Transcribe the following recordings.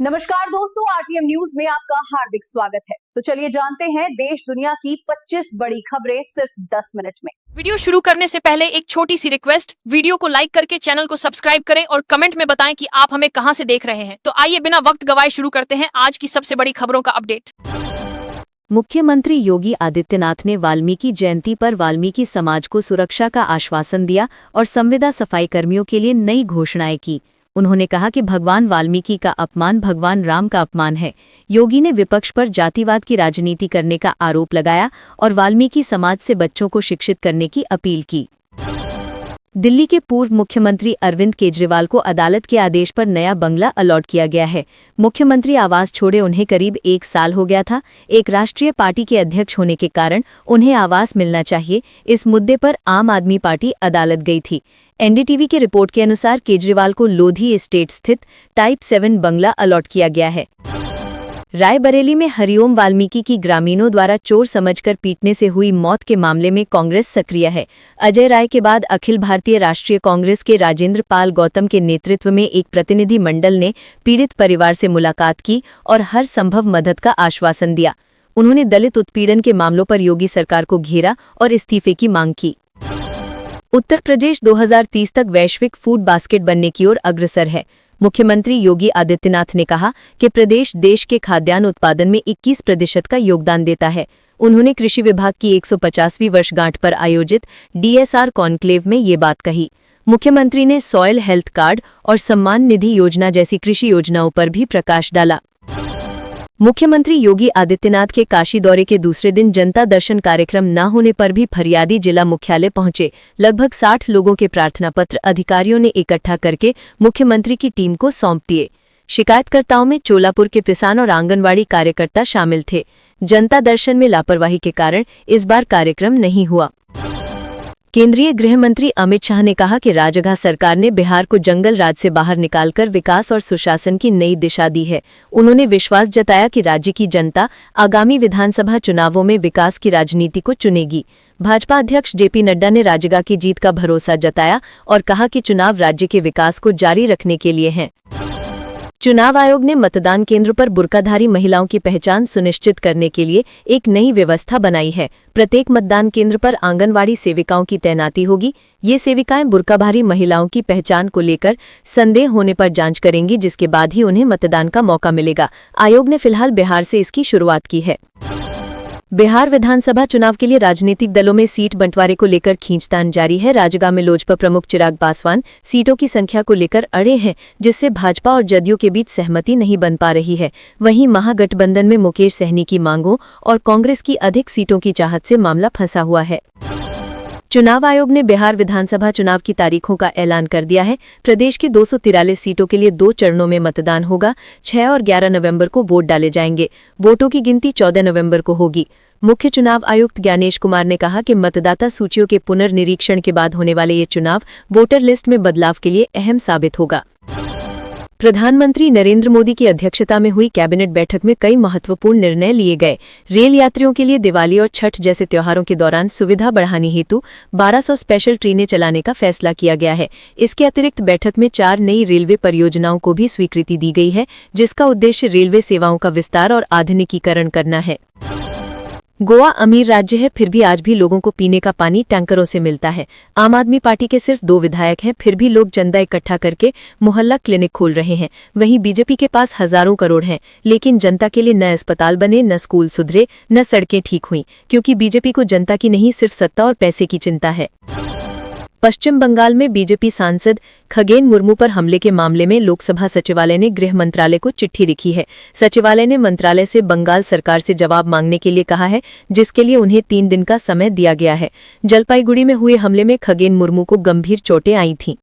नमस्कार दोस्तों, RTM news में आपका हार्दिक स्वागत है। तो चलिए जानते हैं देश दुनिया की 25 बड़ी खबरें सिर्फ 10 मिनट में। वीडियो शुरू करने से पहले एक छोटी सी रिक्वेस्ट, वीडियो को लाइक करके चैनल को सब्सक्राइब करें और कमेंट में बताएं कि आप हमें कहां से देख रहे हैं। तो आइए बिना वक्त गवाए शुरू करते हैं आज की सबसे बड़ी खबरों का अपडेट। मुख्यमंत्री योगी आदित्यनाथ ने वाल्मीकि जयंती पर वाल्मीकि समाज को सुरक्षा का आश्वासन दिया और संविदा सफाई कर्मियों के लिए नई घोषणाएं की। उन्होंने कहा कि भगवान वाल्मीकि का अपमान भगवान राम का अपमान है। योगी ने विपक्ष पर जातिवाद की राजनीति करने का आरोप लगाया और वाल्मीकि समाज से बच्चों को शिक्षित करने की अपील की। दिल्ली के पूर्व मुख्यमंत्री अरविंद केजरीवाल को अदालत के आदेश पर नया बंगला अलॉट किया गया है। मुख्यमंत्री आवास छोड़े उन्हें करीब 1 साल हो गया था। एक राष्ट्रीय पार्टी के अध्यक्ष होने के कारण उन्हें आवास मिलना चाहिए, इस मुद्दे पर आम आदमी पार्टी अदालत गई थी। एनडीटीवी की रिपोर्ट के अनुसार केजरीवाल को लोधी एस्टेट स्थित टाइप 7 बंगला अलॉट किया गया है। रायबरेली में हरिओम वाल्मीकि की ग्रामीणों द्वारा चोर समझकर पीटने से हुई मौत के मामले में कांग्रेस सक्रिय है। अजय राय के बाद अखिल भारतीय राष्ट्रीय कांग्रेस के राजेंद्र पाल गौतम के नेतृत्व में एक प्रतिनिधि मंडल ने पीड़ित परिवार से मुलाकात की और हर संभव मदद का आश्वासन दिया। उन्होंने दलित उत्पीड़न के मामलों पर योगी सरकार को घेरा और इस्तीफे की मांग की। उत्तर प्रदेश 2030 तक वैश्विक फूड बास्केट बनने की ओर अग्रसर है। मुख्यमंत्री योगी आदित्यनाथ ने कहा कि प्रदेश देश के खाद्यान्न उत्पादन में 21% का योगदान देता है। उन्होंने कृषि विभाग की 150वीं वर्षगांठ पर आयोजित डीएसआर कॉन्क्लेव में ये बात कही। मुख्यमंत्री ने सॉयल हेल्थ कार्ड और सम्मान निधि योजना जैसी कृषि योजनाओं पर भी प्रकाश डाला। मुख्यमंत्री योगी आदित्यनाथ के काशी दौरे के दूसरे दिन जनता दर्शन कार्यक्रम न होने पर भी फरियादी जिला मुख्यालय पहुंचे। लगभग 60 लोगों के प्रार्थना पत्र अधिकारियों ने इकट्ठा करके मुख्यमंत्री की टीम को सौंप दिए। शिकायतकर्ताओं में चोलापुर के किसान और आंगनवाड़ी कार्यकर्ता शामिल थे। जनता दर्शन में लापरवाही के कारण इस बार कार्यक्रम नहीं हुआ। केंद्रीय गृह मंत्री अमित शाह ने कहा कि राजग सरकार ने बिहार को जंगल राज से बाहर निकालकर विकास और सुशासन की नई दिशा दी है। उन्होंने विश्वास जताया कि राज्य की जनता आगामी विधानसभा चुनावों में विकास की राजनीति को चुनेगी। भाजपा अध्यक्ष जेपी नड्डा ने राजग की जीत का भरोसा जताया और कहा कि चुनाव राज्य के विकास को जारी रखने के लिए हैं। चुनाव आयोग ने मतदान केंद्र पर बुर्काधारी महिलाओं की पहचान सुनिश्चित करने के लिए एक नई व्यवस्था बनाई है। प्रत्येक मतदान केंद्र पर आंगनवाड़ी सेविकाओं की तैनाती होगी। ये सेविकाएं बुर्काधारी महिलाओं की पहचान को लेकर संदेह होने पर जांच करेंगी, जिसके बाद ही उन्हें मतदान का मौका मिलेगा। आयोग ने फिलहाल बिहार से इसकी शुरुआत की है। बिहार विधानसभा चुनाव के लिए राजनीतिक दलों में सीट बंटवारे को लेकर खींचतान जारी है। राजग में लोजपा प्रमुख चिराग पासवान सीटों की संख्या को लेकर अड़े हैं, जिससे भाजपा और जदयू के बीच सहमति नहीं बन पा रही है। वहीं महागठबंधन में मुकेश सहनी की मांगों और कांग्रेस की अधिक सीटों की चाहत से मामला फंसा हुआ है। चुनाव आयोग ने बिहार विधानसभा चुनाव की तारीखों का ऐलान कर दिया है। प्रदेश की 243 सीटों के लिए 2 चरणों में मतदान होगा। 6 और 11 नवंबर को वोट डाले जाएंगे। वोटों की गिनती 14 नवंबर को होगी। मुख्य चुनाव आयुक्त ज्ञानेश कुमार ने कहा कि मतदाता सूचियों के पुनर्निरीक्षण के बाद होने वाले ये चुनाव वोटर लिस्ट में बदलाव के लिए अहम साबित होगा। प्रधानमंत्री नरेंद्र मोदी की अध्यक्षता में हुई कैबिनेट बैठक में कई महत्वपूर्ण निर्णय लिए गए। रेल यात्रियों के लिए दिवाली और छठ जैसे त्योहारों के दौरान सुविधा बढ़ाने हेतु 1200 स्पेशल ट्रेनें चलाने का फैसला किया गया है। इसके अतिरिक्त बैठक में 4 नई रेलवे परियोजनाओं को भी स्वीकृति दी गई है, जिसका उद्देश्य रेलवे सेवाओं का विस्तार और आधुनिकीकरण करना है। गोवा अमीर राज्य है, फिर भी आज भी लोगों को पीने का पानी टैंकरों से मिलता है। आम आदमी पार्टी के सिर्फ 2 विधायक हैं, फिर भी लोग चंदा इकट्ठा करके मोहल्ला क्लिनिक खोल रहे हैं। वहीं बीजेपी के पास हजारों करोड़ हैं, लेकिन जनता के लिए न अस्पताल बने, न स्कूल सुधरे, न सड़कें ठीक हुई, क्योंकि बीजेपी को जनता की नहीं सिर्फ सत्ता और पैसे की चिंता है। पश्चिम बंगाल में बीजेपी सांसद खगेन मुर्मू पर हमले के मामले में लोकसभा सचिवालय ने गृह मंत्रालय को चिट्ठी लिखी है। सचिवालय ने मंत्रालय से बंगाल सरकार से जवाब मांगने के लिए कहा है, जिसके लिए उन्हें 3 दिन का समय दिया गया है। जलपाईगुड़ी में हुए हमले में खगेन मुर्मू को गंभीर चोटें आई थीं।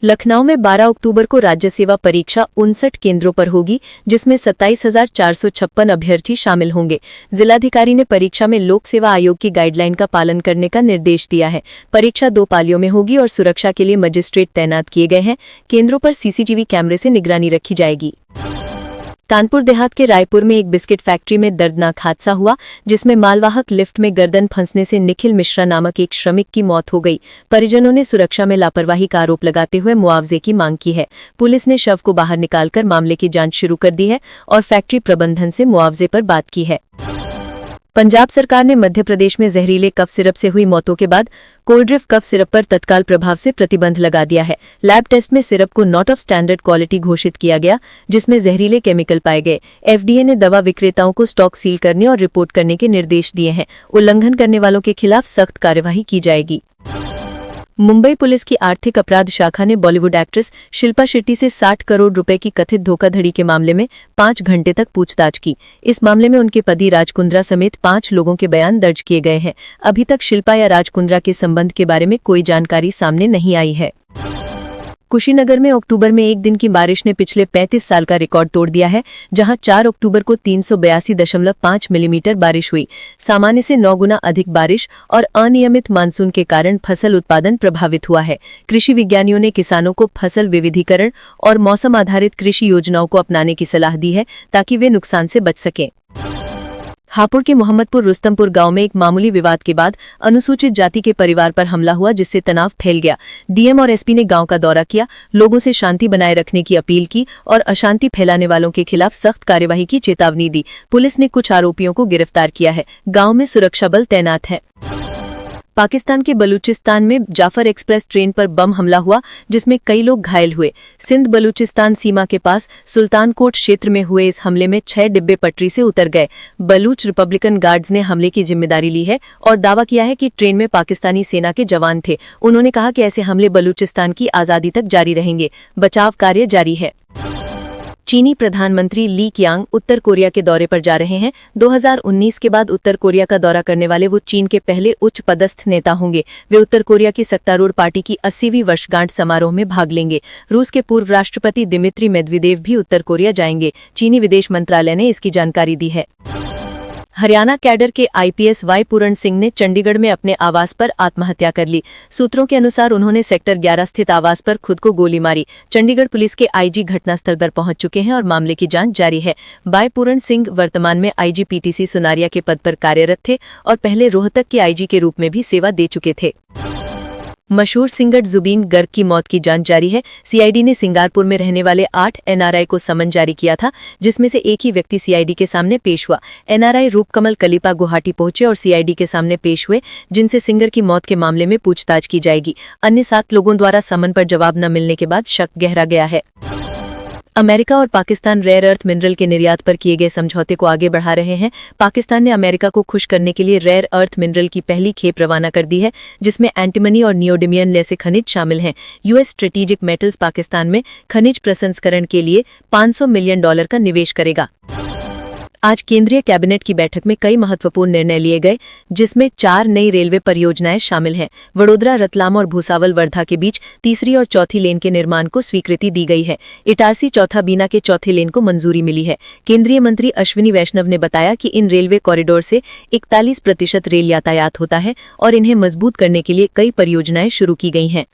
लखनऊ में 12 अक्टूबर को राज्य सेवा परीक्षा 59 केंद्रों पर होगी, जिसमें 27,456 अभ्यर्थी शामिल होंगे। जिलाधिकारी ने परीक्षा में लोक सेवा आयोग की गाइडलाइन का पालन करने का निर्देश दिया है। परीक्षा 2 पालियों में होगी और सुरक्षा के लिए मजिस्ट्रेट तैनात किए गए हैं। केंद्रों पर सीसीटीवी कैमरे से निगरानी रखी जाएगी। कानपुर देहात के रायपुर में एक बिस्किट फैक्ट्री में दर्दनाक हादसा हुआ, जिसमें मालवाहक लिफ्ट में गर्दन फंसने से निखिल मिश्रा नामक एक श्रमिक की मौत हो गई। परिजनों ने सुरक्षा में लापरवाही का आरोप लगाते हुए मुआवजे की मांग की है। पुलिस ने शव को बाहर निकालकर मामले की जांच शुरू कर दी है और फैक्ट्री प्रबंधन से मुआवजे पर बात की है। पंजाब सरकार ने मध्य प्रदेश में जहरीले कफ सिरप से हुई मौतों के बाद कोल्ड ड्रिफ्ट कफ सिरप पर तत्काल प्रभाव से प्रतिबंध लगा दिया है। लैब टेस्ट में सिरप को नॉट ऑफ स्टैंडर्ड क्वालिटी घोषित किया गया, जिसमें जहरीले केमिकल पाए गए। एफडीए ने दवा विक्रेताओं को स्टॉक सील करने और रिपोर्ट करने के निर्देश दिए हैं। उल्लंघन करने वालों के खिलाफ सख्त कार्यवाही की जाएगी। मुंबई पुलिस की आर्थिक अपराध शाखा ने बॉलीवुड एक्ट्रेस शिल्पा शेट्टी से 60 करोड़ रुपए की कथित धोखाधड़ी के मामले में 5 घंटे तक पूछताछ की। इस मामले में उनके पति राज कुंद्रा समेत 5 लोगों के बयान दर्ज किए गए हैं। अभी तक शिल्पा या राज कुंद्रा के संबंध के बारे में कोई जानकारी सामने नहीं आई है। कुशीनगर में अक्टूबर में एक दिन की बारिश ने पिछले 35 साल का रिकॉर्ड तोड़ दिया है, जहां 4 अक्टूबर को 382.5 मिलीमीटर बारिश हुई। सामान्य से 9 गुना अधिक बारिश और अनियमित मानसून के कारण फसल उत्पादन प्रभावित हुआ है। कृषि विज्ञानियों ने किसानों को फसल विविधीकरण और मौसम आधारित कृषि योजनाओं को अपनाने की सलाह दी है, ताकि वे नुकसान से बच सकें। हापुड़ के मोहम्मदपुर रुस्तमपुर गांव में एक मामूली विवाद के बाद अनुसूचित जाति के परिवार पर हमला हुआ, जिससे तनाव फैल गया। डीएम और एसपी ने गांव का दौरा किया, लोगों से शांति बनाए रखने की अपील की और अशांति फैलाने वालों के खिलाफ सख्त कार्यवाही की चेतावनी दी। पुलिस ने कुछ आरोपियों को गिरफ्तार किया है। गांव में सुरक्षा बल तैनात है। पाकिस्तान के बलूचिस्तान में जाफर एक्सप्रेस ट्रेन पर बम हमला हुआ, जिसमें कई लोग घायल हुए। सिंध बलूचिस्तान सीमा के पास सुल्तानकोट क्षेत्र में हुए इस हमले में 6 डिब्बे पटरी से उतर गए। बलूच रिपब्लिकन गार्ड्स ने हमले की जिम्मेदारी ली है और दावा किया है कि ट्रेन में पाकिस्तानी सेना के जवान थे। उन्होंने कहा कि ऐसे हमले बलूचिस्तान की आजादी तक जारी रहेंगे। बचाव कार्य जारी है। चीनी प्रधानमंत्री ली क़ियांग उत्तर कोरिया के दौरे पर जा रहे हैं। 2019 के बाद उत्तर कोरिया का दौरा करने वाले वो चीन के पहले उच्च पदस्थ नेता होंगे। वे उत्तर कोरिया की सत्तारूढ़ पार्टी की 80वीं वर्षगांठ समारोह में भाग लेंगे। रूस के पूर्व राष्ट्रपति दिमित्री मेदवेदेव भी उत्तर कोरिया जाएंगे। चीनी विदेश मंत्रालय ने इसकी जानकारी दी है। हरियाणा कैडर के आईपीएस वाई पूरण सिंह ने चंडीगढ़ में अपने आवास पर आत्महत्या कर ली। सूत्रों के अनुसार उन्होंने सेक्टर 11 स्थित आवास पर खुद को गोली मारी। चंडीगढ़ पुलिस के आईजी घटनास्थल पर पहुंच चुके हैं और मामले की जांच जारी है। वाई पूरण सिंह वर्तमान में आईजी पीटीसी सुनारिया के पद पर कार्यरत थे और पहले रोहतक के आईजी के रूप में भी सेवा दे चुके थे। मशहूर सिंगर जुबीन गर्ग की मौत की जांच जारी है। सीआईडी ने सिंगापुर में रहने वाले 8 एनआरआई को समन जारी किया था, जिसमें से एक ही व्यक्ति सीआईडी के सामने पेश हुआ। एनआरआई रूपकमल कलिपा गुवाहाटी पहुंचे और सीआईडी के सामने पेश हुए, जिनसे सिंगर की मौत के मामले में पूछताछ की जाएगी। अन्य 7 लोगों द्वारा समन पर जवाब न मिलने के बाद शक गहरा गया है। अमेरिका और पाकिस्तान रेयर अर्थ मिनरल के निर्यात पर किए गए समझौते को आगे बढ़ा रहे हैं। पाकिस्तान ने अमेरिका को खुश करने के लिए रेयर अर्थ मिनरल की पहली खेप रवाना कर दी है, जिसमें एंटीमनी और नियोडिमियम जैसे खनिज शामिल हैं। यूएस स्ट्रेटेजिक मेटल्स पाकिस्तान में खनिज प्रसंस्करण के लिए $500 मिलियन का निवेश करेगा। आज केंद्रीय कैबिनेट की बैठक में कई महत्वपूर्ण निर्णय लिए गए, जिसमें 4 नई रेलवे परियोजनाएं शामिल हैं। वडोदरा, रतलाम और भूसावल वर्धा के बीच तीसरी और चौथी लेन के निर्माण को स्वीकृति दी गई है। इटारसी चौथा बीना के चौथे लेन को मंजूरी मिली है। केंद्रीय मंत्री अश्विनी वैष्णव ने बताया कि इन रेलवे कॉरिडोर से 41% रेल यातायात होता है और इन्हें मजबूत करने के लिए कई परियोजनाएं शुरू की गई हैं।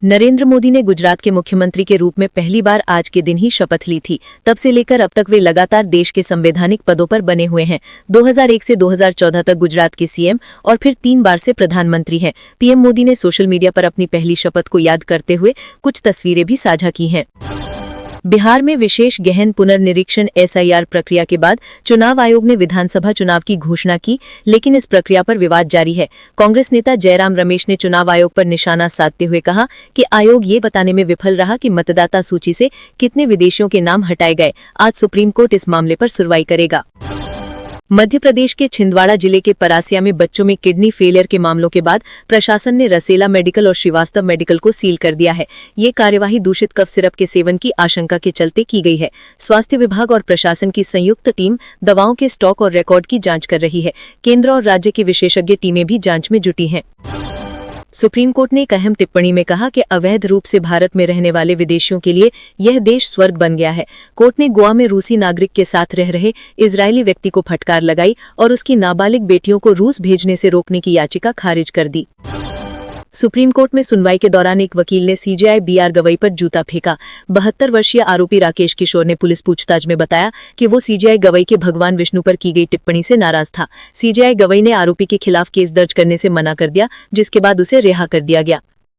नरेंद्र मोदी ने गुजरात के मुख्यमंत्री के रूप में पहली बार आज के दिन ही शपथ ली थी। तब से लेकर अब तक वे लगातार देश के संवैधानिक पदों पर बने हुए हैं। 2001 से 2014 तक गुजरात के सीएम और फिर 3 बार से प्रधानमंत्री हैं। पीएम मोदी ने सोशल मीडिया पर अपनी पहली शपथ को याद करते हुए कुछ तस्वीरें भी साझा की हैं। बिहार में विशेष गहन पुनर्निरीक्षण एसआईआर प्रक्रिया के बाद चुनाव आयोग ने विधानसभा चुनाव की घोषणा की, लेकिन इस प्रक्रिया पर विवाद जारी है। कांग्रेस नेता जयराम रमेश ने चुनाव आयोग पर निशाना साधते हुए कहा कि आयोग ये बताने में विफल रहा कि मतदाता सूची से कितने विदेशियों के नाम हटाए गए। आज सुप्रीम कोर्ट इस मामले पर सुनवाई करेगा। मध्य प्रदेश के छिंदवाड़ा जिले के परासिया में बच्चों में किडनी फेलियर के मामलों के बाद प्रशासन ने रसेला मेडिकल और श्रीवास्तव मेडिकल को सील कर दिया है। ये कार्यवाही दूषित कफ सिरप के सेवन की आशंका के चलते की गई है। स्वास्थ्य विभाग और प्रशासन की संयुक्त टीम दवाओं के स्टॉक और रिकॉर्ड की जांच कर रही है। केंद्र और राज्य की विशेषज्ञ टीमें भी जांच में जुटी हैं। सुप्रीम कोर्ट ने एक अहम टिप्पणी में कहा कि अवैध रूप से भारत में रहने वाले विदेशियों के लिए यह देश स्वर्ग बन गया है। कोर्ट ने गोवा में रूसी नागरिक के साथ रह रहे इजरायली व्यक्ति को फटकार लगाई और उसकी नाबालिग बेटियों को रूस भेजने से रोकने की याचिका खारिज कर दी। सुप्रीम कोर्ट में सुनवाई के दौरान एक वकील ने सीजेआई बीआर गवई पर जूता फेंका। 72 वर्षीय आरोपी राकेश किशोर ने पुलिस पूछताछ में बताया कि वो सीजेआई गवई के भगवान विष्णु पर की गई टिप्पणी से नाराज था। सीजेआई गवई ने आरोपी के खिलाफ केस दर्ज करने से मना कर दिया, जिसके बाद उसे रिहा कर दिया गया।